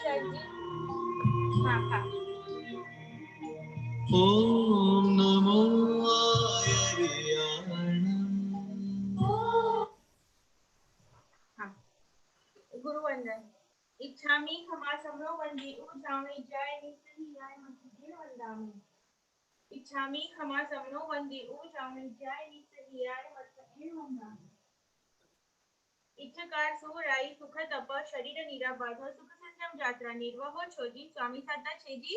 Sir ji. हाँ हाँ। ओम नमो आर्याणं। हाँ। गुरुवंदन। इच्छामि खमा समरो वंदी ऊर्जामि जय नित्याय मधुर वंदामि। इच्छामि खमा समरो वंदी ऊर्जामि जय नित्याय मधुर वंदामि। इच्छकार सुराई सुख तप शरीर निराबाध सुख संयम यात्रा निर्वाह छोजी स्वामी साता छेजी।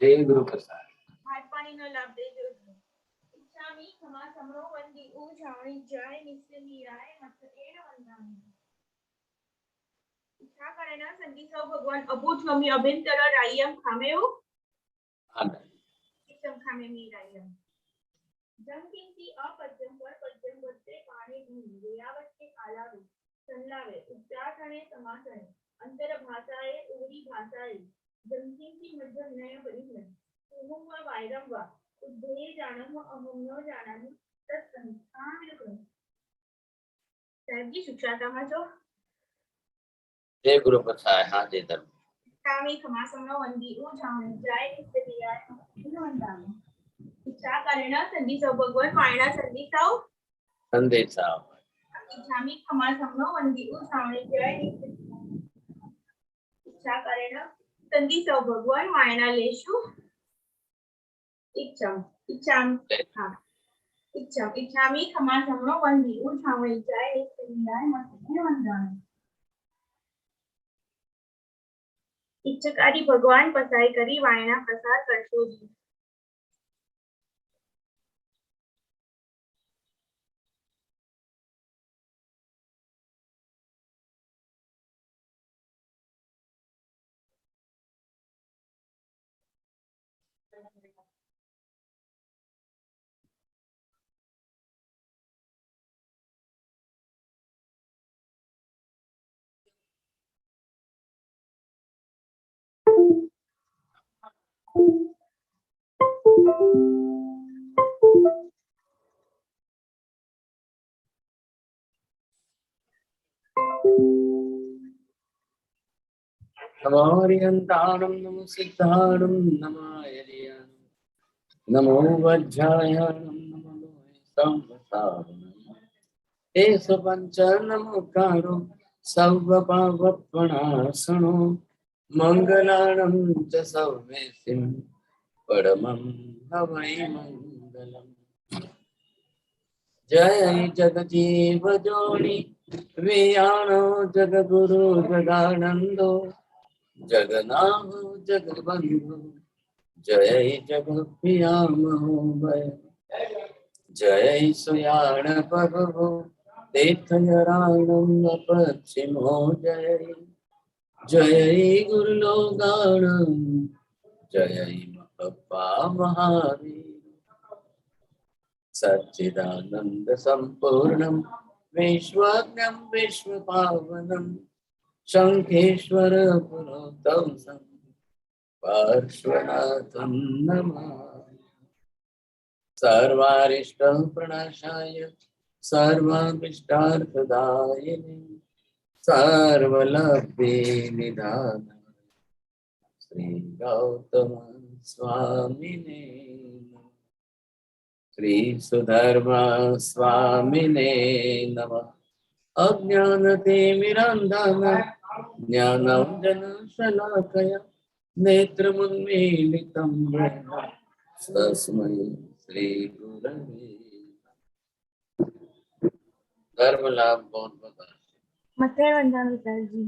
जय गुरु प्रसाद। हाथ पानी न लाभ दे जो। इच्छामि खमा समरो वंदी ऊर्जामि जय नित्याय मधुर वंदामि। इच्छा करेना संधि सौ भगवान अबूझ गमी अभ्यंतर रायम खामेऊ। इच्छम खामे मी रायम। जंकिंती अपद्यम पर पद्यम वच्चे पाणी धूम वेयावच्चे आलावे संलावे उच्चारणे समासने अंतर भाषाए उगरी भाषाए जंकिंती मध्य विनय परिधन तुमुम व वायरम व उद्धे जानम अहम न जानामि तत्संस्थान विक्रम। साहब जी सुचाता में जो जय गुरु प्रसाद। हाँ जय धर्म। कामी खमा समनो वंदी ऊर्जामि जय नित्याय मधुर वंदामि। इच्छा करेना संधि सौ भगवान वायना संधि सौ संदेशा। इच्छामि खमा समनो वंदी ऊर्जामि जय नित्याय। इच्छा करेना संधि सौ भगवान वायना लेशु। इच्छम इच्छाम हाँ इच्छम इच्छामि खमा समनो वंदी ऊर्जामि जय नित्याय मधुर वंदामि। इच्छकारी भगवान पसाई करी वायना प्रसार करशो जी। नमोरियन्ताणं नमो सिद्धाणं नमायर्याणं नमो वज्रायाणं नमो संवसारणं तेषु पञ्च नमोकारो सर्वपावपणासनो मङ्गलानं च सर्वेसिं परमं हवै मङ्गलम्। जय जगजीव जोनि वियाणो जगगुरु जगानंदो जगन्नाथ जगबंधु जय जगप्रियामहो भय जय सुयाण प्रभु तीर्थयानंद पश्चिमो जय जय गुरुलोगाणं जय महपा महावीर सच्चिदानंद संपूर्णं विश्वज्ञं विश्वपावनं शंखेश्वर पुरोतम पार्श्वनाथं नमामि। सर्वारिष्ट प्रणाशाय सर्वाभीष्टार्थदायिने सर्वलभ्ये निधानाय श्री गौतम स्वामिने श्री सुधर्मा स्वामिने नमः। अज्ञानतिमिरान्धः ज्ञानाञ्जनशलाकया नेत्रमुन्मीलितं येन तस्मै श्रीगुरवे धर्म लाभ बहुत बता। मथुर वंदामि सर जी।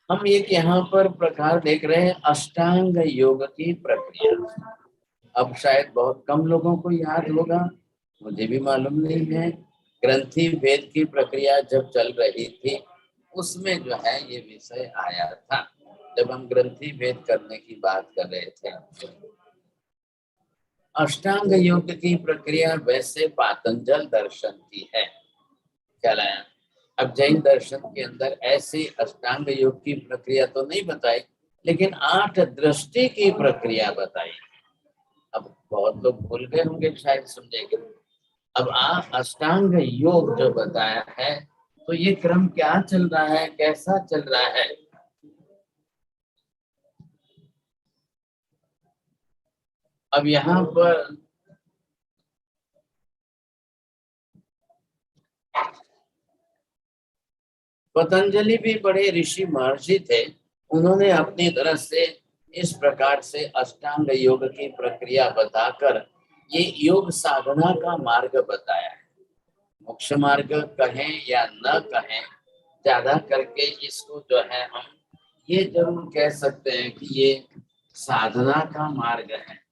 हम एक यहाँ पर प्रकार देख रहे हैं अष्टांग योग की प्रक्रिया। अब शायद बहुत कम लोगों को याद होगा, मुझे भी मालूम नहीं है। ग्रंथि भेद की प्रक्रिया जब चल रही थी उसमें जो है ये विषय आया था, जब हम ग्रंथि भेद करने की बात कर रहे थे। अष्टांग योग की प्रक्रिया वैसे पातंजल दर्शन की है, कहलाया। अब जैन दर्शन के अंदर ऐसी अष्टांग योग की प्रक्रिया तो नहीं बताई, लेकिन 8 दृष्टि की प्रक्रिया बताई। अब बहुत लोग भूल गए होंगे शायद, समझेंगे। अब अष्टांग योग जो बताया है, तो ये क्रम क्या चल रहा है, कैसा चल रहा है? अब यहाँ पर पतंजलि भी बड़े ऋषि महर्षि थे, उन्होंने अपनी तरह से इस प्रकार से अष्टांग योग की प्रक्रिया बताकर ये योग साधना का मार्ग बताया है। मोक्ष मार्ग कहें या न कहें, ज्यादा करके इसको जो है हम ये जरूर कह सकते हैं कि ये साधना का मार्ग है।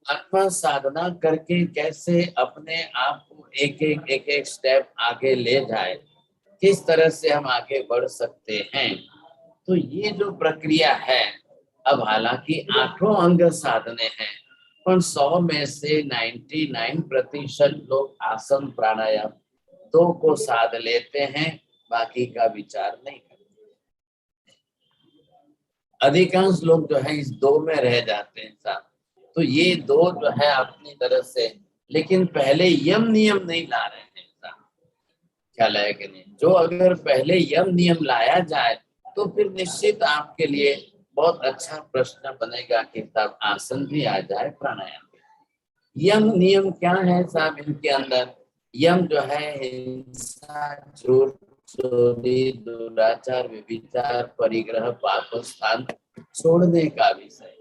आत्मा साधना करके कैसे अपने आप को एक एक स्टेप आगे ले जाए, किस तरह से हम आगे बढ़ सकते हैं, तो ये जो प्रक्रिया है, अब हालांकि 8 अंग साधने हैं, पर 100 में से 99% लोग आसन प्राणायाम 2 को साध लेते हैं, बाकी का विचार नहीं करते। अधिकांश लोग जो है इस 2 में रह जाते हैं साहब। तो ये 2 जो है अपनी तरह से, लेकिन पहले यम नियम नहीं ला रहे हैं साहब, ख्याल है कि नहीं? जो अगर पहले यम नियम लाया जाए तो फिर निश्चित आपके लिए बहुत अच्छा प्रश्न बनेगा कि तब आसन भी आ जाए, प्राणायाम भी। यम नियम क्या है साहब इनके अंदर? यम जो है हिंसा, झूठ, चोरी, दुराचार, व्यभिचार, परिग्रह, पाप स्थान छोड़ने का विषय।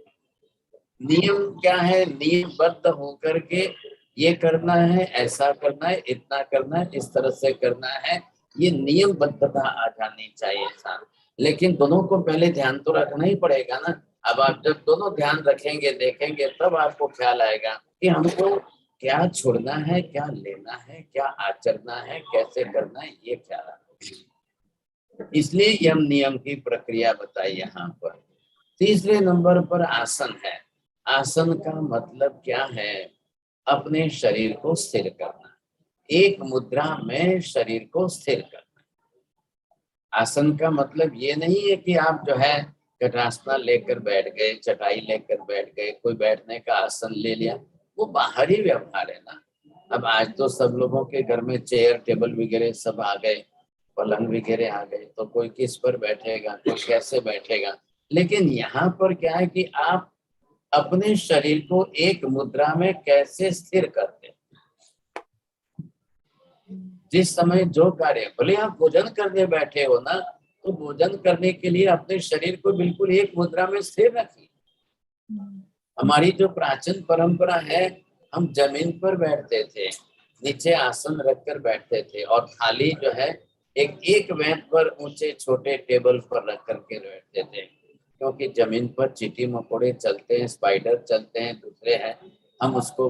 नियम क्या है? नियमबद्ध होकर के ये करना है, ऐसा करना है, इतना करना है, इस तरह से करना है, ये नियमबद्धता आ जानी चाहिए साहब। लेकिन दोनों को पहले ध्यान तो रखना ही पड़ेगा ना। अब आप जब दोनों ध्यान रखेंगे, देखेंगे, तब आपको ख्याल आएगा कि हमको क्या छोड़ना है, क्या लेना है, क्या आचरना है, कैसे करना है, ये ख्याल आएगा। इसलिए यम नियम की प्रक्रिया बताई यहाँ पर। तीसरे नंबर पर आसन है। आसन का मतलब क्या है? अपने शरीर को स्थिर करना, एक मुद्रा में शरीर को स्थिर करना। आसन का मतलब ये नहीं है कि आप जो है कटासना लेकर बैठ गए, चटाई लेकर बैठ गए, कोई बैठने का आसन ले लिया, वो बाहरी व्यवहार है ना। अब आज तो सब लोगों के घर में चेयर टेबल वगैरह सब आ गए, पलंग वगैरह आ गए, तो कोई किस पर बैठेगा, कोई कैसे बैठेगा। लेकिन यहाँ पर क्या है कि आप अपने शरीर को एक मुद्रा में कैसे स्थिर करते हैं। जिस समय जो कार्य, भले आप भोजन करने बैठे हो ना, तो भोजन करने के लिए अपने शरीर को बिल्कुल एक मुद्रा में स्थिर रखिए। हमारी जो प्राचीन परंपरा है, हम जमीन पर बैठते थे, नीचे आसन रखकर बैठते थे, और थाली जो है एक एक वेंत पर ऊंचे छोटे टेबल पर रख करके बैठते थे, क्योंकि जमीन पर चींटी मकोड़े चलते हैं, स्पाइडर चलते हैं, दूसरे हैं। हम उसको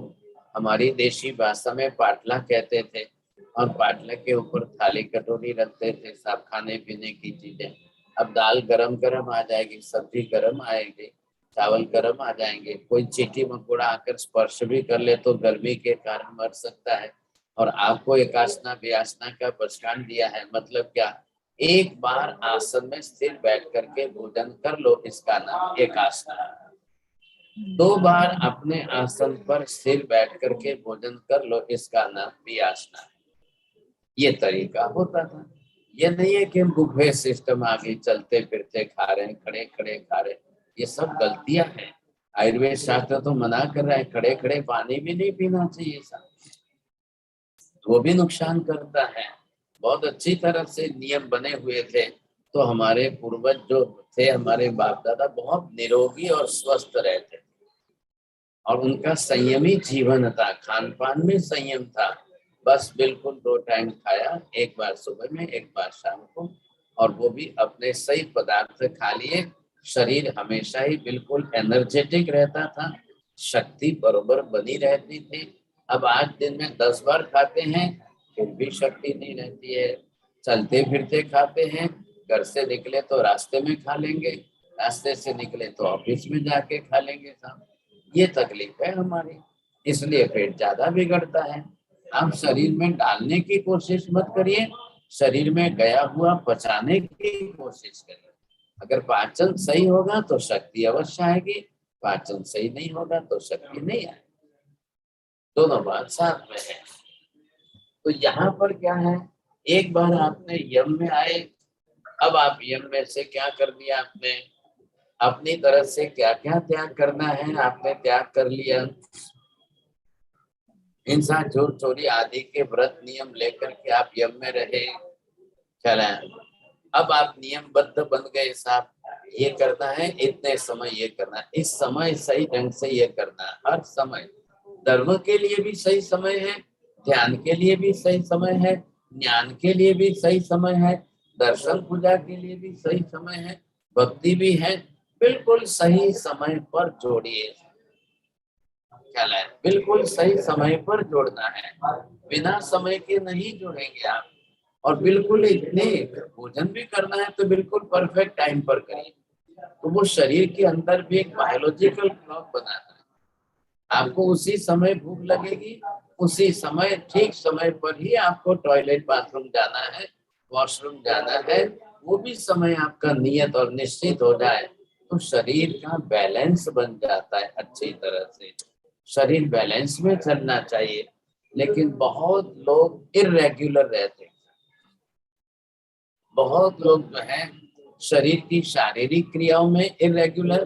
हमारी देशी भाषा में पाटला कहते थे, और पाटले के ऊपर थाली कटोरी रखते थे, सब खाने पीने की चीजें। अब दाल गरम गरम आ जाएगी, सब्जी गरम आएगी, चावल गरम आ जाएंगे, कोई चींटी मकोड़ा आकर स्पर्श भी कर ले तो गर्मी के कारण मर सकता है। और आपको एकासना वियासना का प्रस्तान दिया है, मतलब क्या? एक बार आसन में स्थिर बैठ करके भोजन कर लो, इसका नाम एकासना। 2 बार अपने आसन पर स्थिर बैठ करके भोजन कर लो, इसका नाम वियासना। ये तरीका होता था। ये नहीं है कि हम बुफे सिस्टम आगे चलते फिरते खा रहे हैं, खड़े खड़े खा रहे हैं, ये सब गलतियां हैं। आयुर्वेद शास्त्र तो मना कर रहा है, खड़े खड़े पानी भी नहीं पीना चाहिए साहब, वो भी नुकसान करता है। बहुत अच्छी तरह से नियम बने हुए थे, तो हमारे पूर्वज जो थे, हमारे बाप दादा बहुत निरोगी और स्वस्थ रहते, और उनका संयमी जीवन था, खान पान में संयम था। बस बिल्कुल 2 टाइम खाया, एक बार सुबह में, एक बार शाम को, और वो भी अपने सही पदार्थ खा लिए। शरीर हमेशा ही बिल्कुल एनर्जेटिक रहता था, शक्ति बरोबर बनी रहती थी। अब आज दिन में 10 बार खाते हैं, फिर भी शक्ति नहीं रहती है। चलते फिरते खाते हैं, घर से निकले तो रास्ते में खा लेंगे, रास्ते से निकले तो ऑफिस में जाके खा लेंगे साहब। ये तकलीफ है हमारी, इसलिए पेट ज्यादा बिगड़ता है। आप शरीर में डालने की कोशिश मत करिए, शरीर में गया हुआ पचाने की कोशिश करिए। अगर पाचन सही होगा तो शक्ति अवश्य आएगी, पाचन सही नहीं होगा तो शक्ति नहीं आएगी। दोनों बात साथ में है। तो यहाँ पर क्या है, एक बार आपने यम में आए, अब आप यम में से क्या कर दिया, आपने अपनी तरफ से क्या क्या त्याग करना है आपने त्याग कर लिया। हिंसा, चोर चोरी आदि के व्रत नियम लेकर के आप यम में रहे, चला। अब आप नियमबद्ध बन गए, साहब ये करना है, इतने समय ये करना है, इस समय सही ढंग से ये करना है, हर समय धर्म के लिए भी सही समय है, ध्यान के लिए भी सही समय है, ज्ञान के लिए भी सही समय है, दर्शन पूजा के लिए भी सही समय है, भक्ति भी है। बिल्कुल सही समय पर जोड़िए, ख्याल है, बिल्कुल सही समय पर जोड़ना है, बिना समय के नहीं जोड़ेंगे आप। और बिल्कुल इतने भोजन भी करना है तो बिल्कुल परफेक्ट टाइम पर करिए, तो वो शरीर के अंदर भी एक बायोलॉजिकल क्लॉक बनाना है। आपको उसी समय भूख लगेगी, उसी समय ठीक समय पर ही आपको टॉयलेट बाथरूम जाना है, वॉशरूम जाना है, वो भी समय आपका नियत और निश्चित हो जाए तो शरीर का बैलेंस बन जाता है अच्छी तरह से। शरीर बैलेंस में चलना चाहिए, लेकिन बहुत लोग इर्रेगुलर रहते हैं। बहुत लोग जो है शरीर की शारीरिक क्रियाओं में इर्रेगुलर,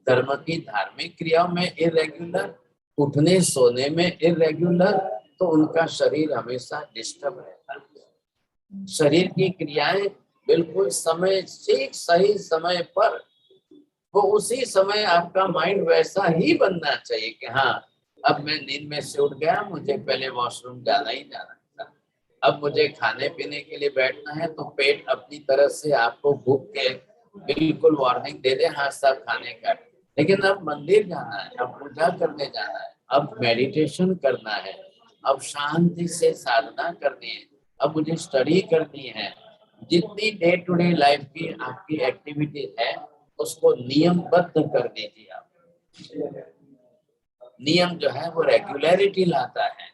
धर्म की धार्मिक क्रियाओं में इर्रेगुलर, उठने सोने में इर्रेगुलर, तो उनका शरीर हमेशा डिस्टर्ब रहता है। शरीर की क्रियाएं बिल्कुल समय ठीक सही समय पर, वो उसी समय आपका माइंड वैसा ही बनना चाहिए कि हाँ अब मैं नींद में से उठ गया, मुझे पहले वॉशरूम जाना ही जाना था, अब मुझे खाने पीने के लिए बैठना है, तो पेट अपनी तरफ से आपको भूख के बिल्कुल वार्निंग दे दे, हाँ सब खाने का। लेकिन अब मंदिर जाना है, अब पूजा करने जाना है, अब मेडिटेशन करना है, अब शांति से साधना करनी है, अब मुझे स्टडी करनी है। जितनी डे टू डे लाइफ की आपकी एक्टिविटी है उसको नियमबद्ध कर दीजिए आप। नियम जो है वो रेगुलरिटी लाता है,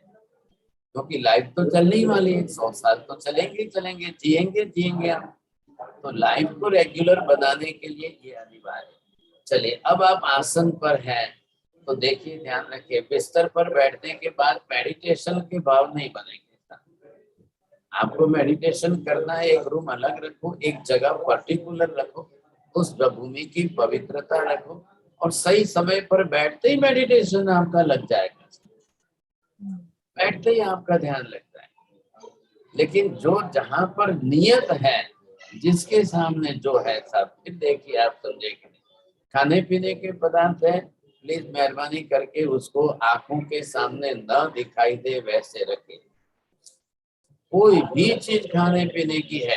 क्योंकि लाइफ तो चलने ही वाली है, 100 साल तो चलेंगे ही चलेंगे, जिएंगे हम। तो लाइफ को रेगुलर बनाने के लिए ये अनिवार्य है। चलिए अब आप आसन पर हैं, तो देखिए ध्यान रखिए, बिस्तर पर बैठने के बाद मेडिटेशन के भाव नहीं बनेंगे। आपको मेडिटेशन करना है, एक रूम अलग रखो, एक जगह पर्टिकुलर रखो, उस भूमि की पवित्रता रखो, और सही समय पर बैठते ही मेडिटेशन आपका लग जाएगा, बैठते ही आपका ध्यान लगता है। लेकिन जो जहां पर नियत है, जिसके सामने जो है सब, फिर देखिए आप समझेंगे। खाने पीने के पदार्थ है, प्लीज मेहरबानी करके उसको आंखों के सामने न दिखाई दे वैसे रखें। कोई भी चीज खाने पीने की है,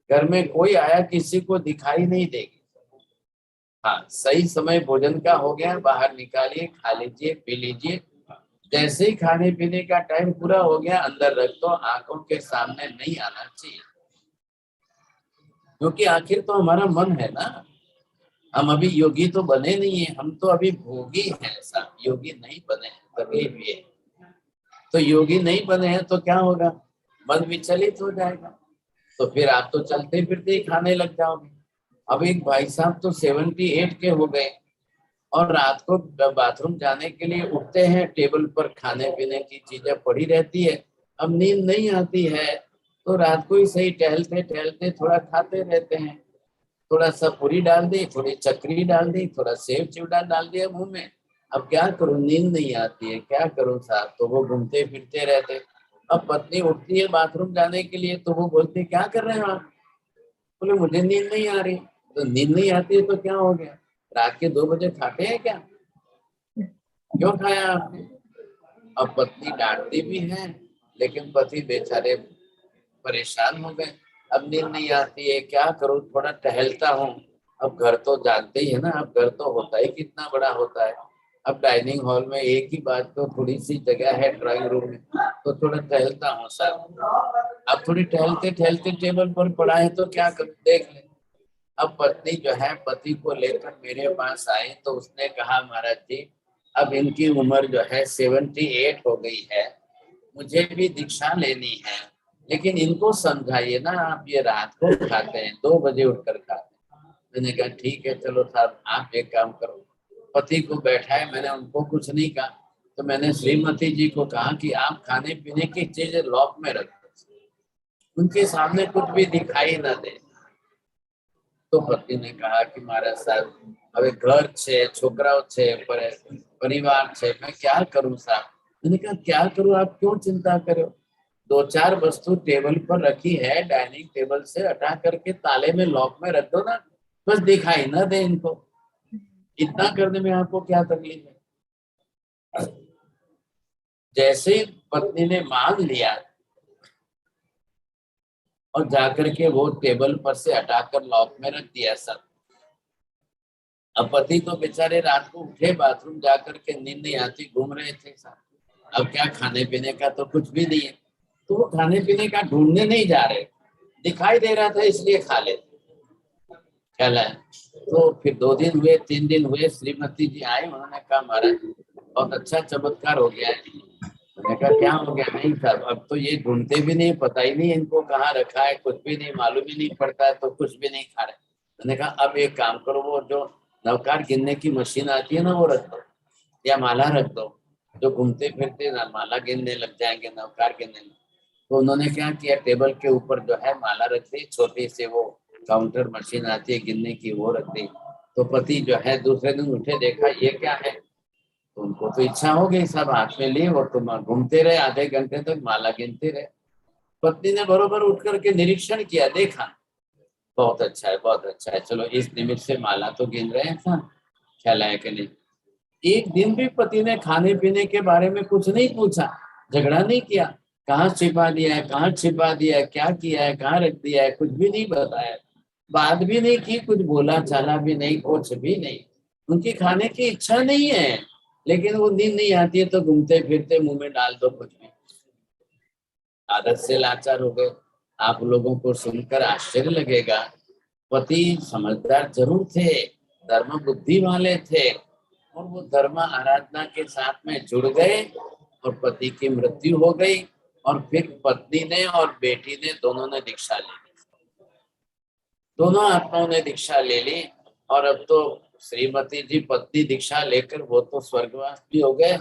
घर में कोई आया किसी को दिखाई नहीं देगी। हाँ सही समय भोजन का हो गया, बाहर निकालिए, खा लीजिए, पी लीजिए। जैसे ही खाने पीने का टाइम पूरा हो गया अंदर रख दो, आंखों के सामने नहीं आना चाहिए, क्योंकि आखिर तो हमारा मन है ना। हम अभी योगी तो बने नहीं है, हम तो अभी भोगी हैं साहब, योगी नहीं बने हैं, तकलीफ ये। तो योगी नहीं बने हैं तो क्या होगा, मन विचलित हो जाएगा, तो फिर आप तो चलते फिरते ही खाने लग जाओगे। अब एक भाई साहब तो 78 के हो गए और रात को बाथरूम जाने के लिए उठते हैं, टेबल पर खाने पीने की चीजें पड़ी रहती है, अब नींद नहीं आती है, तो रात को ही सही टहलते टहलते थोड़ा खाते रहते हैं, थोड़ा सा पूरी डाल दी, थोड़ी चकरी डाल दी, थोड़ा सेव चिवड़ा डाल दिया मुंह में। अब क्या करूं, नींद नहीं आती है, क्या करूं साहब, तो वो घूमते फिरते रहते। अब पत्नी उठती है बाथरूम जाने के लिए, तो वो बोलते क्या कर रहे हैं आप, बोले मुझे नींद नहीं आ रही। तो नींद नहीं आती है तो क्या हो गया, रात के 2 बजे खाते हैं क्या, क्यों खाया आपने। अब पत्नी डांटती भी है, लेकिन पति बेचारे परेशान हो गए, अब नींद नहीं आती है, क्या करूं, थोड़ा टहलता हूँ। अब घर तो जानते ही है ना, अब घर तो होता ही कितना बड़ा होता है। अब डाइनिंग हॉल में एक ही बात, तो थोड़ी सी जगह है ड्राइंग रूम में, तो थोड़ा टहलता हूँ सर। अब थोड़ी टहलते टहलते टेबल पर पड़ा है तो क्या कर, देख ले। अब पत्नी जो है पति को लेकर मेरे पास आई, तो उसने कहा महाराज जी अब इनकी उम्र जो है 78 हो गई है, मुझे भी दीक्षा लेनी है, लेकिन इनको समझाइए ना, आप ये रात को खाते हैं, 2 बजे उठकर खाते हैं, मैंने कहा ठीक है चलो साहब आप एक काम करो, पति को बैठाए, मैंने उनको कुछ नहीं कहा, तो मैंने श्रीमती जी को कहा कि आप खाने पीने की चीजें लॉक में रखो, उनके सामने कुछ भी दिखाई ना दे। तो पति ने कहा कि महाराज साहब હવે घर છે, છોકરાઓ છે, परिवार છે, मैं क्या करूं साहब। मैंने कहा क्या करूं, आप क्यों चिंता करो, दो चार वस्तु टेबल पर रखी है, डाइनिंग टेबल से हटा करके ताले में लॉक में रख दो ना, बस दिखाई ना दे इनको, इतना करने में आपको क्या तकलीफ है। जैसे ही पत्नी ने मान लिया और जाकर के वो टेबल पर से हटाकर लॉक में रख दिया सब। अब पति तो बेचारे रात को उठे, बाथरूम जाकर के, नींद नहीं आती, घूम रहे थे साहब। अब क्या, खाने पीने का तो कुछ भी नहीं है, तो वो खाने पीने का ढूंढने नहीं जा रहे, दिखाई दे रहा था इसलिए खा लेते। ख्याल है। तो फिर 2 दिन हुए, 3 दिन हुए, श्रीमती जी आए, उन्होंने कहा महाराज बहुत अच्छा चमत्कार हो गया है। मैंने कहा क्या हो गया। नहीं साहब अब तो ये ढूंढते भी नहीं, पता ही नहीं इनको कहाँ रखा है, कुछ भी नहीं मालूम ही नहीं पड़ता है, तो कुछ भी नहीं खा रहे। मैंने कहा अब एक काम करो, वो जो नवकार गिनने की मशीन आती है ना वो रख दो, या माला रख दो, जो घूमते फिरते ना माला गिनने लग जाएंगे, नवकार गिनने लग। तो उन्होंने क्या किया, टेबल के ऊपर जो है माला रख दी, छोटी से वो काउंटर मशीन आती है गिनने की, वो रख दी। तो पति जो है दूसरे दिन उठे, देखा ये क्या है, तो उनको तो इच्छा हो गई, सब हाथ में लिए और तुम घूमते रहे, आधे घंटे तक माला गिनते रहे। पत्नी ने बरोबर उठ करके निरीक्षण किया, देखा बहुत अच्छा है, बहुत अच्छा है, चलो इस निमित्त से माला तो गिन रहे हैं साहब, ख्याल है कि नहीं। एक दिन भी पति ने खाने पीने के बारे में कुछ नहीं पूछा, झगड़ा नहीं किया, कहाँ छिपा दिया है, कहाँ छिपा दिया है, क्या किया है, कहाँ रख दिया है, कुछ भी नहीं बताया, बात भी नहीं की, कुछ बोला चाला भी नहीं, कुछ भी नहीं। उनकी खाने की इच्छा नहीं है, लेकिन वो नींद नहीं आती है तो घूमते फिरते मुंह में डाल दो कुछ भी, आदत से लाचार हो गए। आप लोगों को सुनकर आश्चर्य लगेगा, पति समझदार जरूर थे, धर्म बुद्धि वाले थे, और वो धर्म आराधना के साथ में जुड़ गए और पति की मृत्यु हो गई, और फिर पत्नी ने और बेटी ने दोनों ने दीक्षा ले ली, दोनों आत्माओं ने दीक्षा ले ली। और अब तो श्रीमती जी पत्नी दीक्षा लेकर वो तो स्वर्गवास भी हो गए।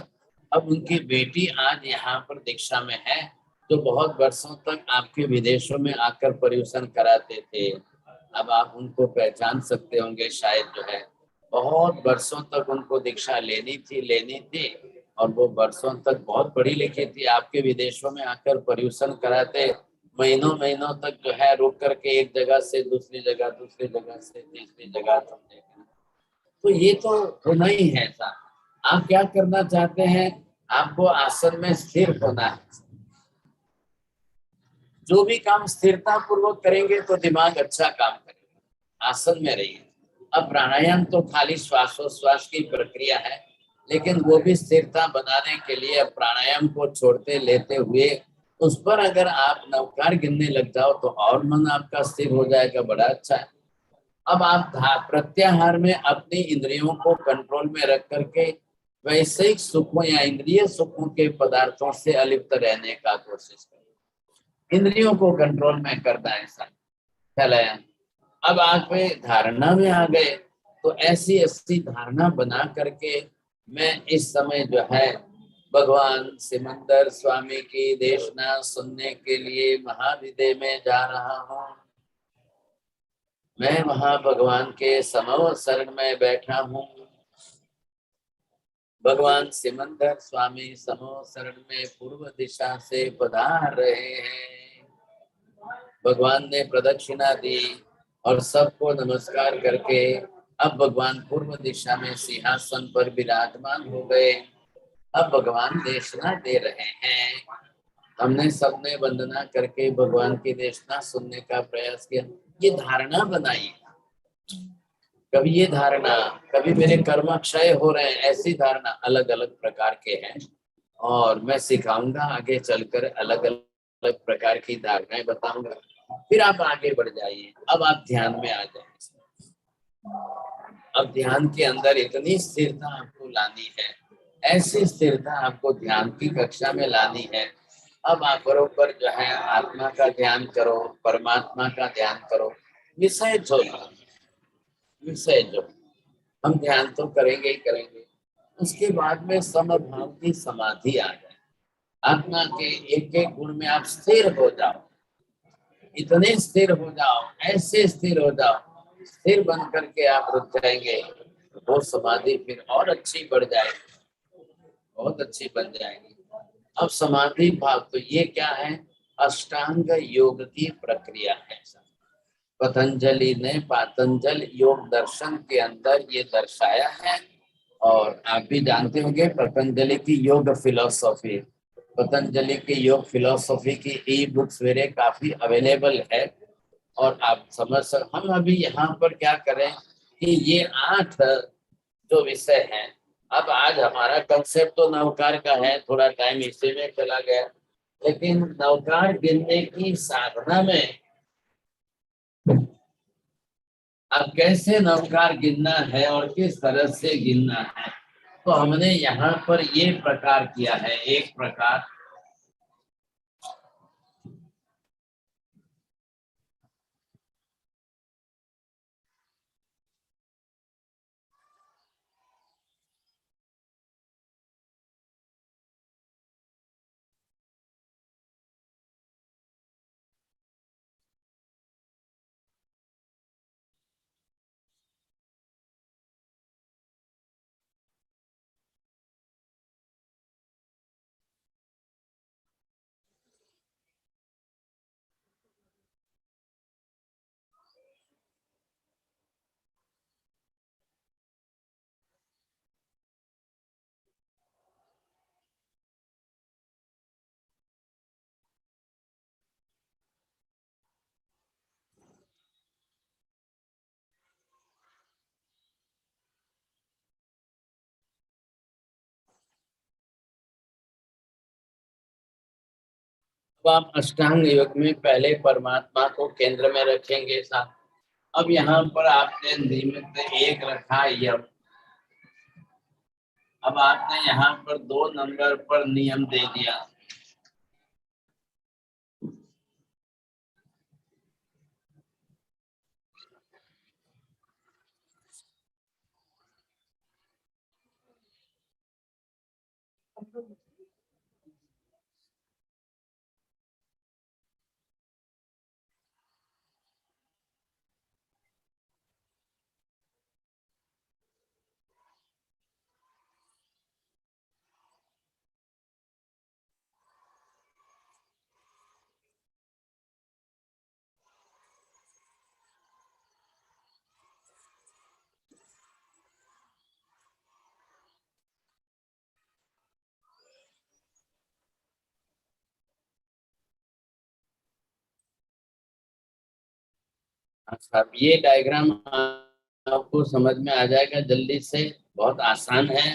अब उनकी बेटी आज यहाँ पर दीक्षा में है, जो बहुत वर्षों तक आपके विदेशों में आकर पर्यूषण कराते थे। अब आप उनको पहचान सकते होंगे शायद, जो है बहुत वर्षों तक उनको दीक्षा लेनी थी, और वो वर्षों तक बहुत पढ़ी लिखी थी, आपके विदेशों में आकर पर्यूषण कराते, महीनों महीनों तक जो है रुक करके एक जगह से दूसरी जगह, दूसरी जगह से तीसरी जगह तक देखना। तो ये तो होना ही है ऐसा। आप क्या करना चाहते हैं, आपको आसन में स्थिर होना है, जो भी काम स्थिरता पूर्वक करेंगे तो दिमाग अच्छा काम करेगा, आसन में रहिए। अब प्राणायाम तो खाली श्वासोश्वास की प्रक्रिया है, लेकिन वो भी स्थिरता बनाने के लिए अब प्राणायाम को छोड़ते लेते हुए उस पर अगर आप नवकार गिनने लग जाओ तो और मन आपका स्थिर हो जाएगा, बड़ा अच्छा है। अब आप प्रत्याहार में अपनी इंद्रियों को कंट्रोल में रख करके वैश्विक सुखों या इंद्रिय सुखों के पदार्थों से अलिप्त रहने का कोशिश करें, इंद्रियों को कंट्रोल में करना है ऐसा चला। अब आप धारणा में आ गए, तो ऐसी ऐसी धारणा बना करके मैं इस समय जो है भगवान सिमंदर स्वामी की देशना सुनने के लिए महाविद्य में जा रहा हूँ। मैं वहां भगवान के समव शरण में बैठा हूँ, भगवान सिमंदर स्वामी समव शरण में पूर्व दिशा से पधार रहे हैं। भगवान ने प्रदक्षिणा दी और सबको नमस्कार करके अब भगवान पूर्व दिशा में सिंहासन पर विराजमान हो गए। अब भगवान देशना दे रहे हैं। हमने सबने वंदना करके भगवान की देशना सुनने का प्रयास किया। ये धारणा बनाई, कभी ये धारणा, कभी मेरे कर्म क्षय हो रहे हैं, ऐसी धारणा अलग अलग प्रकार के हैं, और मैं सिखाऊंगा आगे चलकर अलग अलग प्रकार की धारणाएं बताऊंगा, फिर आप आगे बढ़ जाइए। अब आप ध्यान में आ जाए। अब ध्यान के अंदर इतनी स्थिरता आपको लानी है, ऐसी स्थिरता आपको ध्यान की कक्षा में लानी है। अब आप बरोबर जो है आत्मा का ध्यान करो, परमात्मा का ध्यान करो, विषय छोड़ो। विषय जो हम ध्यान तो करेंगे ही करेंगे, उसके बाद में समभाव की समाधि आ जाए। आत्मा के एक एक गुण में आप स्थिर हो जाओ, इतने स्थिर हो जाओ, ऐसे स्थिर हो जाओ, स्थिर बन करके आप रुक जाएंगे, वो समाधि फिर और अच्छी बढ़ जाएगी, बहुत अच्छी बन जाएगी। अब समाधि भाव तो ये क्या है, अष्टांग योग की प्रक्रिया है। पतंजलि ने पातंजल योग दर्शन के अंदर ये दर्शाया है। और आप भी जानते होंगे पतंजलि की योग फिलोसॉफी, पतंजलि की योग फिलोसॉफी की ई बुक्स मेरे काफी अवेलेबल है। और आप समझ सक, हम अभी यहाँ पर क्या करें कि ये 8 जो विषय हैं, अब आज हमारा कंसेप्ट तो नवकार का है, थोड़ा टाइम इसी में चला गया, लेकिन नवकार गिनने की साधना में अब कैसे नवकार गिनना है और किस तरह से गिनना है, तो हमने यहाँ पर ये प्रकार किया है। एक प्रकार तो आप अष्टांग योग में पहले परमात्मा को केंद्र में रखेंगे साथ। अब यहाँ पर आपने निमित्त एक रखा यम, अब आपने यहाँ पर 2 नंबर पर नियम दे दिया। अब ये डायग्राम आपको समझ में आ जाएगा जल्दी से, बहुत आसान है।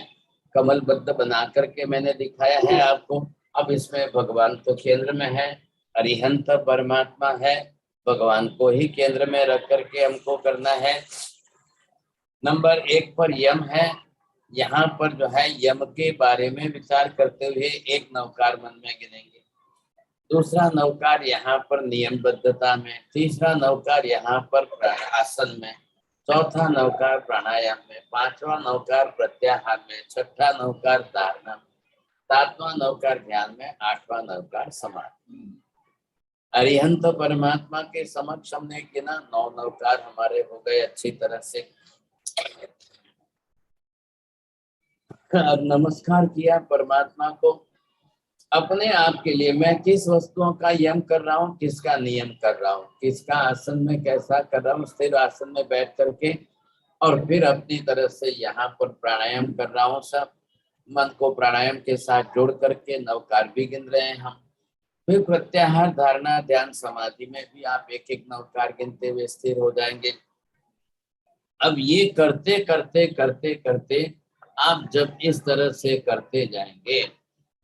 कमलबद्ध बना करके मैंने दिखाया है आपको। अब इसमें भगवान तो केंद्र में है, अरिहंत परमात्मा है, भगवान को ही केंद्र में रख करके हमको करना है। नंबर 1 पर यम है, यहाँ पर जो है यम के बारे में विचार करते हुए एक नवकार मन में गिनेंगे। दूसरा नवकार यहाँ पर नियमबद्धता में, तीसरा नवकार यहाँ पर आसन में, चौथा नवकार प्राणायाम में, पांचवा नवकार प्रत्याहार में, छठा नवकार धारणा में, सातवां नवकार ध्यान में, आठवां नवकार समाधि। अरिहंत परमात्मा के समक्ष हमने गिना 9 नवकार हमारे हो गए अच्छी तरह से। अब नमस्कार किया परमात्मा को अपने आप के लिए, मैं किस वस्तुओं का यम कर रहा हूँ, किसका नियम कर रहा हूँ, किसका आसन में कैसा कर रहा हूँ, स्थिर आसन में बैठ करके, और फिर अपनी तरफ से यहाँ पर प्राणायाम कर रहा हूँ। सब मन को प्राणायाम के साथ जोड़ करके नवकार भी गिन रहे हैं हम। फिर प्रत्याहार धारणा ध्यान समाधि में भी आप एक एक नवकार गिनते हुए स्थिर हो जाएंगे। अब ये करते करते करते करते आप जब इस तरह से करते जाएंगे,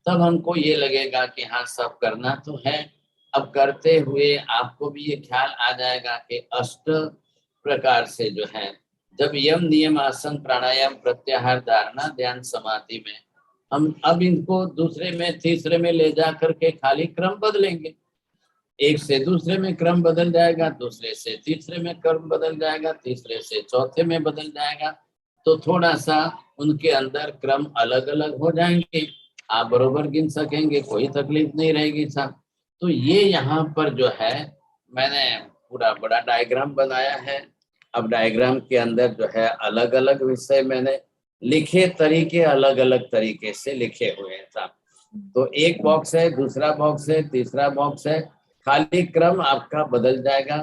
तब हमको ये लगेगा कि हाँ सब करना तो है। अब करते हुए आपको भी ये ख्याल आ जाएगा कि अष्ट प्रकार से जो है, जब यम नियम आसन प्राणायाम प्रत्याहार धारणा ध्यान समाधि में हम अब इनको दूसरे में तीसरे में ले जा करके खाली क्रम बदलेंगे। एक से दूसरे में क्रम बदल जाएगा, दूसरे से तीसरे में क्रम बदल जाएगा, तीसरे से चौथे में बदल जाएगा। तो थोड़ा सा उनके अंदर क्रम अलग अलग हो जाएंगे, आप बरोबर गिन सकेंगे, कोई तकलीफ नहीं रहेगी साहब। तो ये यहाँ पर जो है मैंने पूरा बड़ा डायग्राम बनाया है। अब डायग्राम के अंदर जो है अलग अलग विषय मैंने लिखे, तरीके अलग अलग तरीके से लिखे हुए हैं साहब। तो एक बॉक्स है, दूसरा बॉक्स है, तीसरा बॉक्स है, खाली क्रम आपका बदल जाएगा।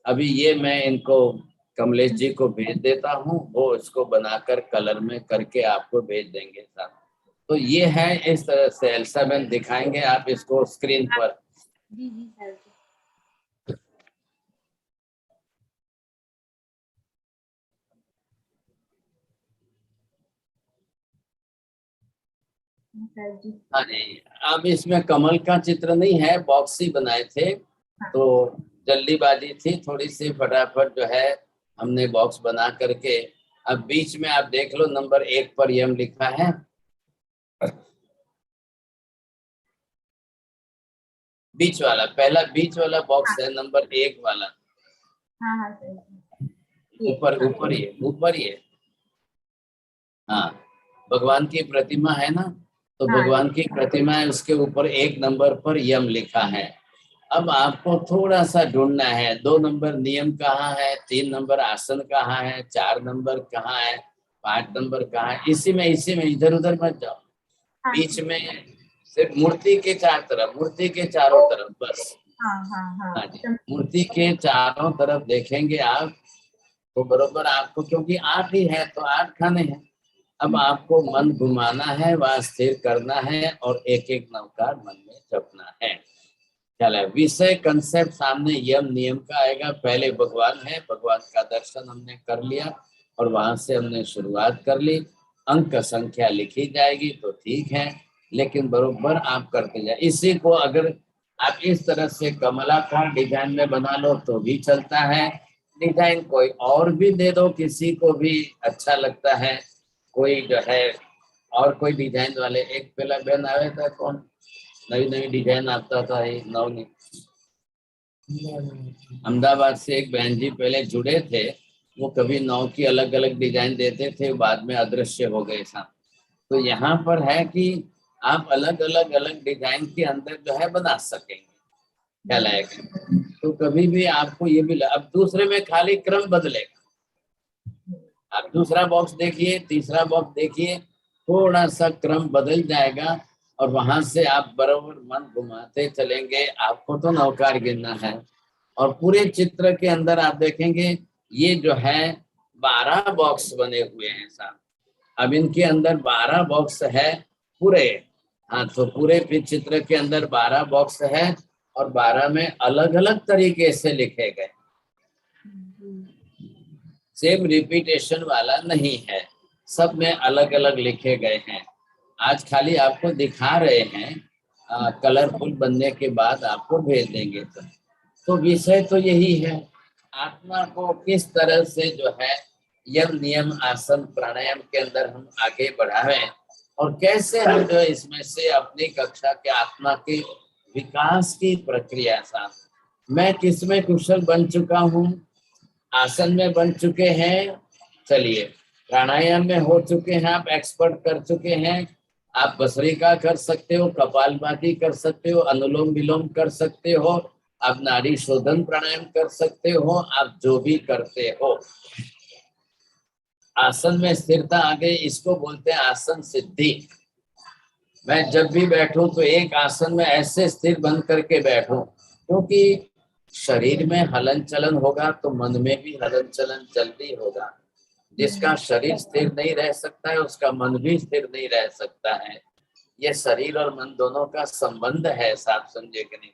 अभी ये मैं इनको कमलेश जी को भेज देता हूँ, वो इसको बनाकर कलर में करके आपको भेज देंगे साहब। तो ये है, इस तरह से एल्सा मैम दिखाएंगे आप इसको स्क्रीन पर। जी जी सर। सर जी। हाँ जी, अब इसमें कमल का चित्र नहीं है, बॉक्स ही बनाए थे, तो जल्दीबाजी थी थोड़ी सी, फटाफट जो है हमने बॉक्स बना करके। अब बीच में आप देख लो नंबर 1 पर यम लिखा है, बीच वाला, पहला बीच वाला बॉक्स है नंबर 1 वाला। हाँ हाँ सर जी। ऊपर ऊपर ही है, ऊपर ही है। हाँ, भगवान की प्रतिमा है ना, तो हाँ भगवान की प्रतिमा है, उसके ऊपर 1 नंबर पर यम लिखा है। अब आपको थोड़ा सा ढूंढना है, 2 नंबर नियम कहाँ है, 3 नंबर आसन कहाँ है, 4 नंबर कहाँ है, 5 नंबर कहाँ है। इसी में इधर उधर मत जाओ, हाँ बीच में सिर्फ मूर्ति के 4 तरफ, मूर्ति के चारों तरफ बस। हाँ हाँ हाँ हाँ जी, मूर्ति के चारों तरफ देखेंगे आप तो बरोबर आपको, क्योंकि 8 ही है तो 8 खाने हैं। अब आपको मन घुमाना है, वह स्थिर करना है और एक एक नवकार मन में जपना है। चले, विषय कंसेप्ट सामने यम नियम का आएगा। पहले भगवान है, भगवान का दर्शन हमने कर लिया और वहां से हमने शुरुआत कर ली। अंक संख्या लिखी जाएगी तो ठीक है, लेकिन बरोबर आप करते जाए। इसी को अगर आप इस तरह से कमलाकार डिजाइन में बना लो तो भी चलता है, डिजाइन कोई और भी दे दो, किसी को भी अच्छा लगता है। कोई जो है और कोई डिजाइन वाले, एक पहला बहन आया था, कौन नई नई डिजाइन आता था, ये नवनी अहमदाबाद से एक बहन जी पहले जुड़े थे, वो कभी नौ की अलग अलग डिजाइन देते थे, बाद में अदृश्य हो गए साहब। तो यहाँ पर है कि आप अलग अलग अलग डिजाइन के अंदर जो है बना सकेंगे, क्या लाएगा। तो कभी भी आपको ये भी अब दूसरे में खाली क्रम बदलेगा। आप दूसरा बॉक्स देखिए, तीसरा बॉक्स देखिए, थोड़ा सा क्रम बदल जाएगा और वहां से आप बराबर मन घुमाते चलेंगे। आपको तो नौकार गिनना है और पूरे चित्र के अंदर आप देखेंगे ये जो है 12 बॉक्स बने हुए हैं साहब। अब इनके अंदर 12 बॉक्स है पूरे। हाँ, तो पूरे चित्र के अंदर 12 बॉक्स है और 12 में अलग अलग तरीके से लिखे गए, सेम रिपीटेशन वाला नहीं है, सब में अलग अलग लिखे गए हैं। आज खाली आपको दिखा रहे हैं, कलरफुल बनने के बाद आपको भेज देंगे। तो विषय तो यही है, आत्मा को किस तरह से जो है यम नियम आसन प्राणायाम के अंदर हम आगे बढ़ावें और कैसे हम जो इसमें से अपनी कक्षा के आत्मा के विकास की प्रक्रिया साथ। मैं किसमें कुशल बन चुका हूँ, आसन में बन चुके हैं, चलिए प्राणायाम में हो चुके हैं, आप एक्सपर्ट कर चुके हैं, आप भस्त्रिका कर सकते हो, कपालभाति कर सकते हो, अनुलोम विलोम कर सकते हो, आप नाड़ी शोधन प्राणायाम कर सकते हो, आप जो भी करते हो। आसन में स्थिरता आ गई, इसको बोलते हैं आसन सिद्धि। मैं जब भी बैठूं तो एक आसन में ऐसे स्थिर बन करके बैठूं, क्योंकि शरीर में हलन चलन होगा तो मन में भी हलन चलन जल्दी होगा। जिसका शरीर स्थिर नहीं रह सकता है उसका मन भी स्थिर नहीं रह सकता है। ये शरीर और मन दोनों का संबंध है, साफ समझे कि नहीं।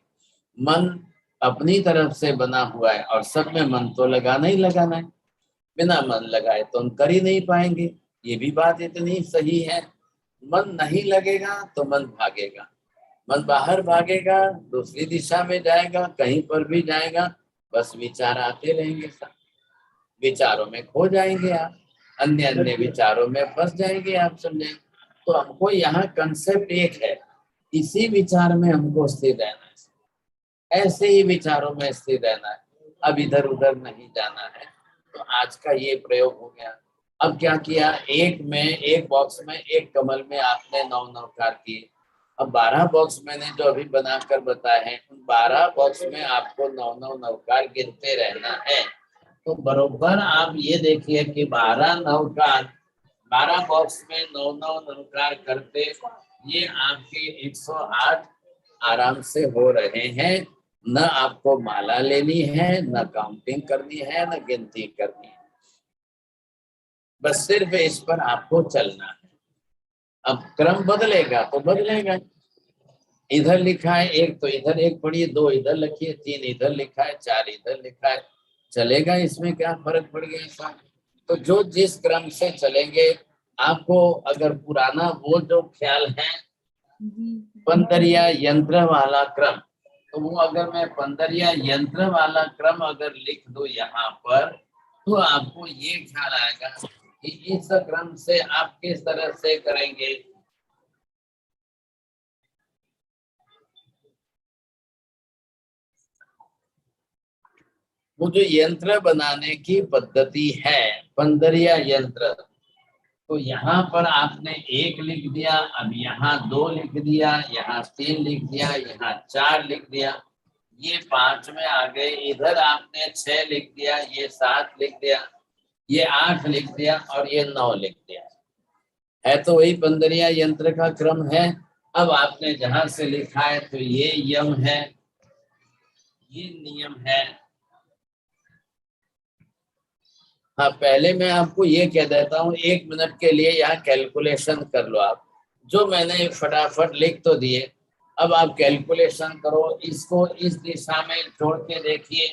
मन अपनी तरफ से बना हुआ है और सब में मन तो लगाना ही लगाना है, बिना मन लगाए तो हम कर ही नहीं पाएंगे। ये भी बात इतनी सही है, मन नहीं लगेगा तो मन भागेगा, मन बाहर भागेगा, दूसरी दिशा में जाएगा, कहीं पर भी जाएगा, बस विचार आते रहेंगे, सब विचारों में खो जाएंगे आप, अन्य अन्य विचारों में फंस जाएंगे आप, समझे। तो हमको यहाँ कंसेप्ट एक है, इसी विचार में हमको स्थिर रहना है। ऐसे ही विचारों में स्थिर रहना है, अब इधर उधर नहीं जाना है। तो आज का ये प्रयोग हो गया। अब क्या किया, एक बॉक्स में एक कमल में आपने 9 नवकार किए। अब 12 बॉक्स मैंने जो अभी बनाकर बताए हैं, उन 12 बॉक्स में आपको 9 नवकार गिनते रहना है। तो बरोबर आप ये देखिए कि 12 बॉक्स में 9 नवकार करते, ये आपके 108 आराम से हो रहे हैं। न आपको माला लेनी है, न काउंटिंग करनी है, न गिनती करनी है, बस सिर्फ इस पर आपको चलना है। अब क्रम बदलेगा तो बदलेगा, इधर लिखा है एक तो इधर एक पढ़िए, 2 इधर लिखिए, 3 इधर लिखा है, 4 इधर लिखा है, चलेगा, इसमें क्या फर्क पड़ गया ऐसा। तो जो जिस क्रम से चलेंगे, आपको अगर पुराना वो जो ख्याल है पंदरिया यंत्र वाला क्रम, तो वो अगर मैं पंदरिया यंत्र वाला क्रम अगर लिख दूं यहाँ पर, तो आपको ये ख्याल आएगा कि इस क्रम से आप किस तरह से करेंगे। वो जो यंत्र बनाने की पद्धति है पंदरिया यंत्र, तो यहाँ पर आपने 1 लिख दिया, अब यहाँ 2 लिख दिया, यहाँ 3 लिख दिया, यहाँ 4 लिख दिया, ये 5 में आ गए, इधर आपने 6 लिख दिया, ये 7 लिख दिया, ये 8 लिख दिया और ये 9 लिख दिया, है तो वही पंदरिया यंत्र का क्रम है। अब आपने जहां से लिखा है तो ये यम है, ये नियम है। हाँ, पहले मैं आपको ये कह देता हूँ, 1 मिनट के लिए यहाँ कैलकुलेशन कर लो आप, जो मैंने फटाफट लिख तो दिए, अब आप कैलकुलेशन करो, इसको इस दिशा में जोड़ के देखिए,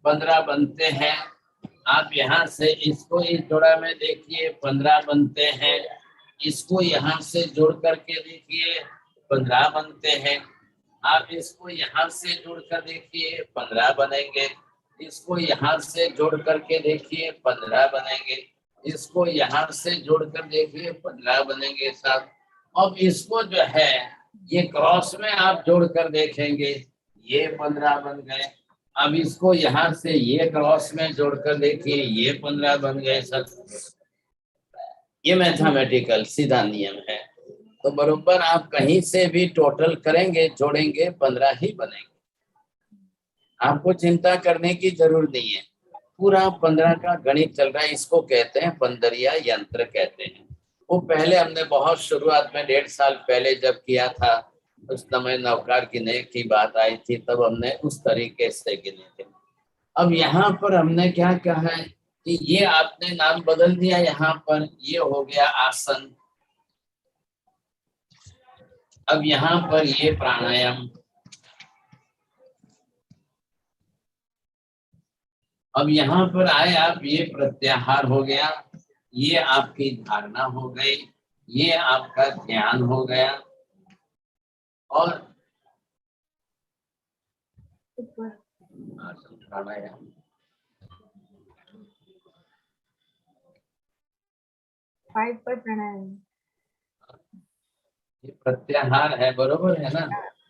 15 बनते हैं। आप यहाँ से इसको इस जोड़ा में देखिए, 15 बनते हैं। इसको यहाँ से जोड़ करके देखिए, 15 बनते हैं। आप इसको यहाँ से जोड़ कर देखिए, 15 बनेंगे। इसको यहाँ से जोड़ करके देखिए, 15 बनेंगे। इसको यहाँ से जोड़ कर देखिए, 15 बनेंगे साहब। अब इसको जो है ये क्रॉस में आप जोड़ कर देखेंगे, ये 15 बन गए। अब इसको यहाँ से ये क्रॉस में जोड़कर देखिए, ये 15 बन गए सर। ये मैथमेटिकल सीधा नियम है। तो बरोबर आप कहीं से भी टोटल करेंगे, जोड़ेंगे, 15 ही बनेंगे। आपको चिंता करने की जरूरत नहीं है, पूरा 15 का गणित चल रहा है। इसको कहते हैं पंदरिया यंत्र कहते हैं। वो पहले हमने बहुत शुरुआत में 1.5 साल पहले जब किया था, उस समय नवकार गिनने की बात आई थी, तब हमने उस तरीके से गिने थे। अब यहाँ पर हमने क्या कहा है कि ये आपने नाम बदल दिया, यहाँ पर ये हो गया आसन। अब यहाँ पर ये प्राणायाम, अब यहाँ पर आए आप, ये प्रत्याहार हो गया, ये आपकी धारणा हो गई, ये आपका ध्यान हो गया, और आसन प्राणायाम, 5 पर प्राणायाम, ये प्रत्याहार है, बरोबर है ना।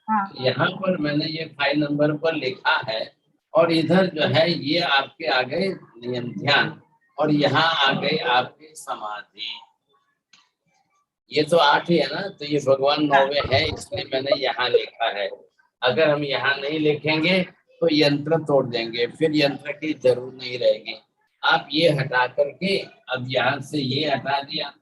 हाँ यहाँ पर मैंने ये 5 नंबर पर लिखा है, और इधर जो है ये आपके आ गए नियम ध्यान, और यहाँ आ गई आपकी समाधि। ये तो 8 ही है ना, तो ये भगवान 9वें है, इसलिए मैंने यहाँ लिखा है। अगर हम यहाँ नहीं लिखेंगे तो यंत्र तोड़ देंगे, फिर यंत्र की जरूरत नहीं रहेगी। आप ये हटा करके, अब यहाँ से ये हटा दिया,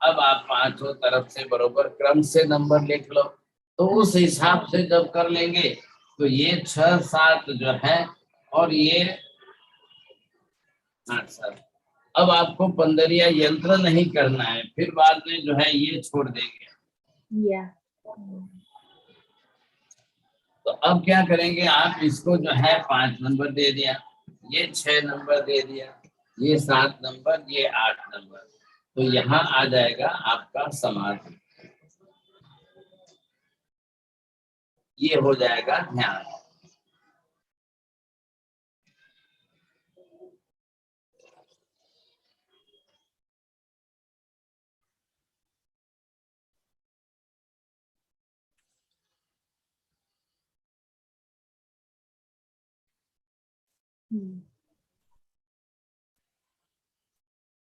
अब आप 5 तरफ से बरोबर क्रम से नंबर लिख लो, तो उस हिसाब से जब कर लेंगे तो ये 6 7 जो है, और ये 8 7। अब आपको पंदरिया यंत्र नहीं करना है, फिर बाद में जो है ये छोड़ देंगे। या तो अब क्या करेंगे, आप इसको जो है 5 नंबर दे दिया, ये 6 नंबर दे दिया, ये 7 नंबर, ये 8 नंबर, तो यहाँ आ जाएगा आपका समाधि, ये हो जाएगा ध्यान।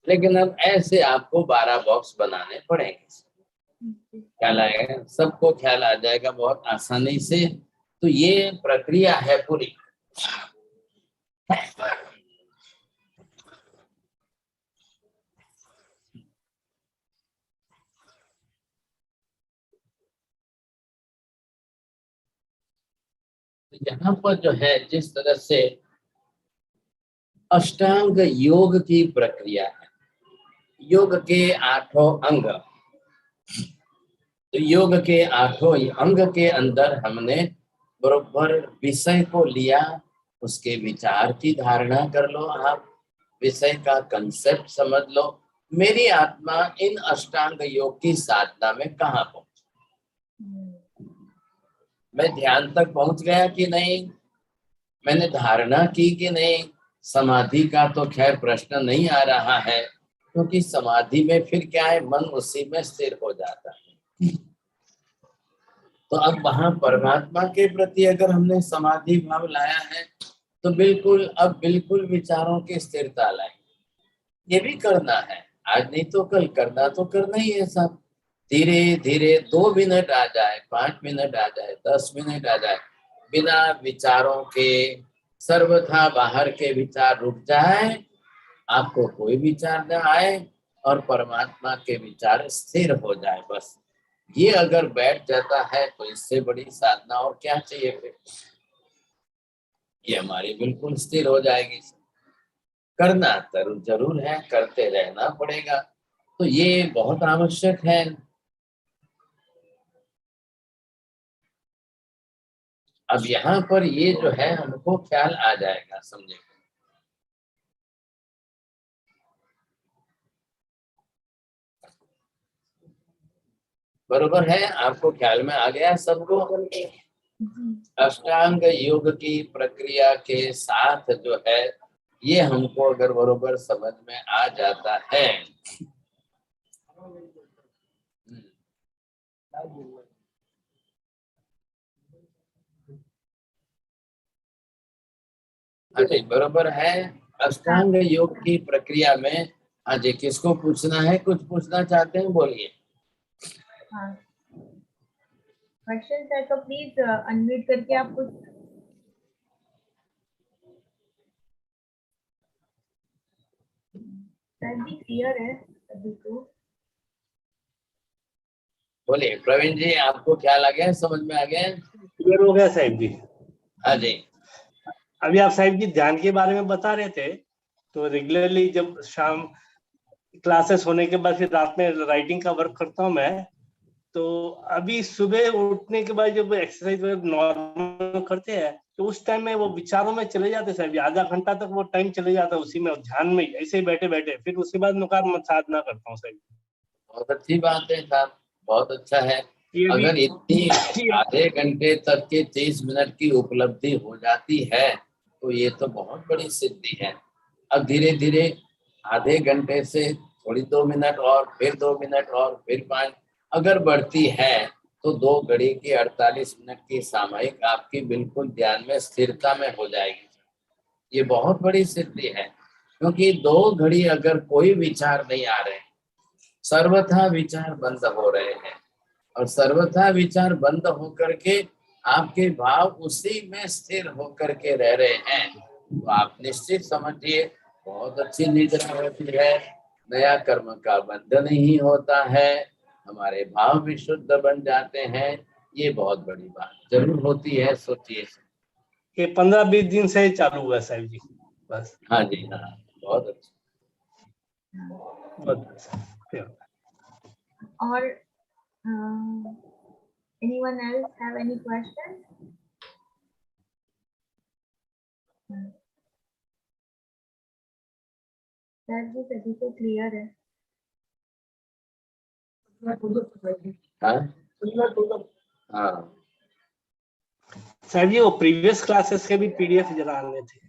लेकिन अब ऐसे आपको 12 बॉक्स बनाने पड़ेंगे। ख्याल आएगा, सबको ख्याल आ जाएगा बहुत आसानी से। तो ये प्रक्रिया है पूरी। यहाँ पर जो है जिस तरह से अष्टांग योग की प्रक्रिया है, योग के 8 अंग, तो योग के 8 अंग के अंदर हमने बरोबर विषय को लिया, उसके विचार की धारणा कर लो, आप विषय का कंसेप्ट समझ लो। मेरी आत्मा इन अष्टांग योग की साधना में कहाँ पहुंची, मैं ध्यान तक पहुंच गया कि नहीं, मैंने धारणा की कि नहीं। समाधि का तो खैर प्रश्न नहीं आ रहा है, क्योंकि समाधि में फिर क्या है, मन उसी में स्थिर हो जाता है। तो अब वहां परमात्मा के प्रति अगर हमने समाधि भाव लाया है, तो बिल्कुल विचारों की स्थिरता लाए। ये भी करना है, आज नहीं तो कल करना तो करना ही है सब। धीरे धीरे 2 मिनट आ जाए, 5 मिनट आ जाए, 10 मिनट आ जाए, बिना विचारों के, सर्वथा बाहर के विचार रुक जाए, आपको कोई विचार न आए और परमात्मा के विचार स्थिर हो जाए, बस ये अगर बैठ जाता है तो इससे बड़ी साधना और क्या चाहिए फिर। ये हमारी बिल्कुल स्थिर हो जाएगी। करना जरूर है, करते रहना पड़ेगा, तो ये बहुत आवश्यक है। अब यहाँ पर ये जो है हमको ख्याल आ जाएगा, समझे। बरोबर है, आपको ख्याल में आ गया सबको। अष्टांग योग की प्रक्रिया के साथ जो है ये हमको अगर बरोबर समझ में आ जाता है, अच्छा बरोबर है। अष्टांग योग की प्रक्रिया में आज किसको पूछना है, कुछ पूछना चाहते हैं, बोलिए। हाँ, क्वेश्चन है तो प्लीज अनम्यूट करके आप कुछ भी क्लियर है सभी को। बोलिए प्रवीण जी, आपको ख्याल आ गया, समझ में आ गया? क्लियर हो गया साहिब जी। हाँ जी। अभी आप साहिब जी ध्यान के बारे में बता रहे थे, तो रेगुलरली जब शाम क्लासेस होने के बाद फिर रात में राइटिंग का वर्क करता हूँ मैं, तो अभी सुबह उठने के बाद जब एक्सरसाइज नॉर्मल करते हैं तो उस टाइम में वो विचारों में चले जाते साहब, आधा घंटा तक वो टाइम चले जाता है उसी में, ध्यान में ऐसे ही बैठे बैठे, फिर उसके बाद नुकार साधना करता हूँ साहब। बहुत अच्छी बात है साहब, बहुत अच्छा है। अगर इतनी आधे घंटे तक के 30 मिनट की उपलब्धि हो जाती है तो ये तो बहुत बड़ी सिद्धि है। अब धीरे धीरे आधे घंटे से थोड़ी 2 मिनट और, फिर 2 मिनट और, फिर 5, अगर बढ़ती है तो 2 घड़ी की 48 मिनट की सामयिक आपकी बिल्कुल ध्यान में स्थिरता में हो जाएगी। ये बहुत बड़ी सिद्धि है, क्योंकि 2 घड़ी अगर कोई विचार नहीं आ रहे, सर्वथा विचार बंद हो रहे हैं, और सर्वथा विचार बंद होकर के आपके भाव उसी में स्थिर होकर के रह रहे हैं, तो आप निश्चित समझिए बहुत अच्छी निद्रा होती है, नया कर्म का बंधन नहीं होता है, हमारे भाव भी शुद्ध बन जाते हैं। ये बहुत बड़ी बात जरूर होती है, सोचिए। ये 15-20 दिन से ही चालू हुआ साहब जी, बस। हाँ जी, हाँ, बहुत अच्छा। बहुत अच्छा। और anyone else have any questions? Sir ji सभी को क्लियर है। हाँ हाँ साहब जी वो प्रीवियस क्लासेस के भी पीडीएफ जरा आने थे।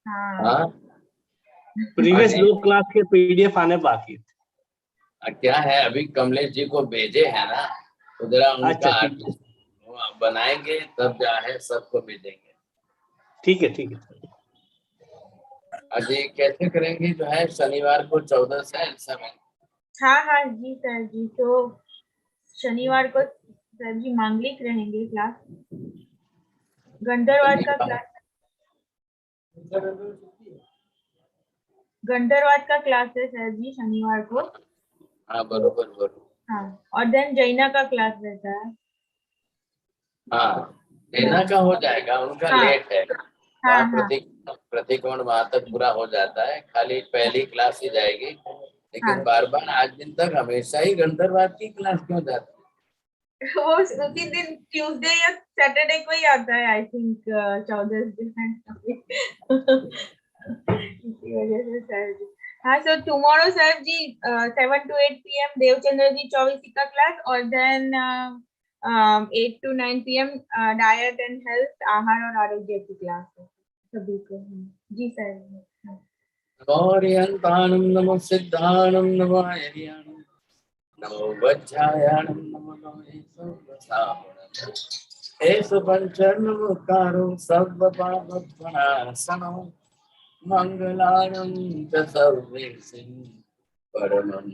हाँ। प्रीवियस 2 क्लास के पीडीएफ आने बाकी थे। क्या है, अभी कमलेश जी को भेजे है ना, तो जरा उनका अच्छा, बनाएंगे तब जो है सबको भेजेंगे। ठीक है ठीक है। अजी कैसे करेंगे जो है शनिवार को 14 से समय? हाँ जी सर जी। तो शनिवार को सर जी मांगलिक रहेंगे क्लास, गंधर्वाद का क्लास, गंधर्वाद का क्लास है सर जी शनिवार को। हाँ बरोबर बरोबर। हाँ, और देन जैना का क्लास रहता है। हाँ देना का हो जाएगा, उनका हाँ। लेट है। हाँ वहाँ प्रतिकोण वहां तक पूरा हो जाता है, खाली पहली क्लास ही जाएगी। लेकिन हाँ। बार बार आज दिन तक हमेशा ही गंधर्वाद की क्लास क्यों जाती है? वो उसी दिन ट्यूसडे या सैटरडे को ही आता है आई थिंक, 14 दिन। इसी वजह से सर जी। हाँ sir, tomorrow sir ji 7 to 8 PM Devchandra ji चौबीसी का क्लास, और then 8 to 9 PM diet and health, आहार और आरोग्य की क्लास है सभी को। जी सर। हाँ। गौरियन्तानं नमो सिद्धानं नमो हरियाणं नमो वज्रायाणं नमो नमः एषु पञ्चन्मुखारो सर्वपापप्रणाशनं मङ्गलानं च सर्वेषां परमं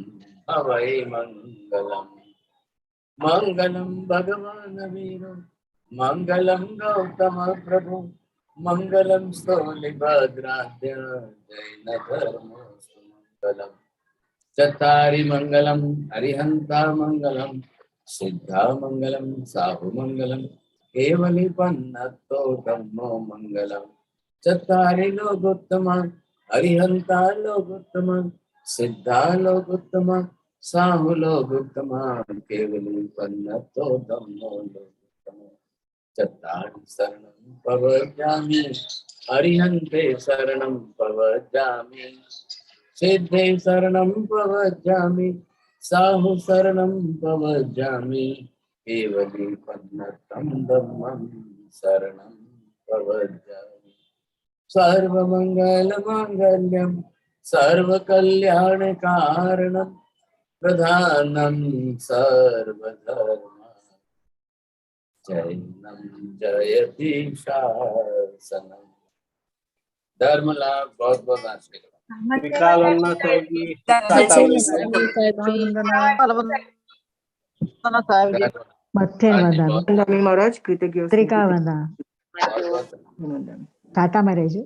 हवै मङ्गलम्। मङ्गलं भगवान् वीरो मङ्गलं गौतम प्रभु मङ्गलं स्थूलिभद्राद्य जैन धर्मोऽस्तु मङ्गलम्। चत्तारि मङ्गलं हरिहन्ता मङ्गलं सिद्धा मङ्गलं साहु मङ्गलं केवली पन्नतो धम्मो मङ्गलं। चत्तारि लोकोत्तम हरिहन्ता लोकोत्तम सिद्धा लोकोत्तम साहु लोकोत्तम केवली पन्नतो धम्मो लोकोत्तम। चत्तारि शरणं प्रव्रजामि हरिहन्ते शरणं प्रव्रजामि सिद्धे शरणं प्रव्रजामि साहु शरणं प्रव्रजामि केवली पन्नतं धम्मं शरणं प्रव्रजामि। सर्वमङ्गलमाङ्गल्यं सर्वकल्याणकारणं प्रधानं सर्वधर्म जैनं जयति शासनम्। धर्म लाभ बहुत बहुत आशीर्वाद। विकाल वंदना साहेब जी, टाटा मत्थे वदा महाराज कृतज्ञ त्रिका वदा बहुत बहुत टाटा महाराज जी।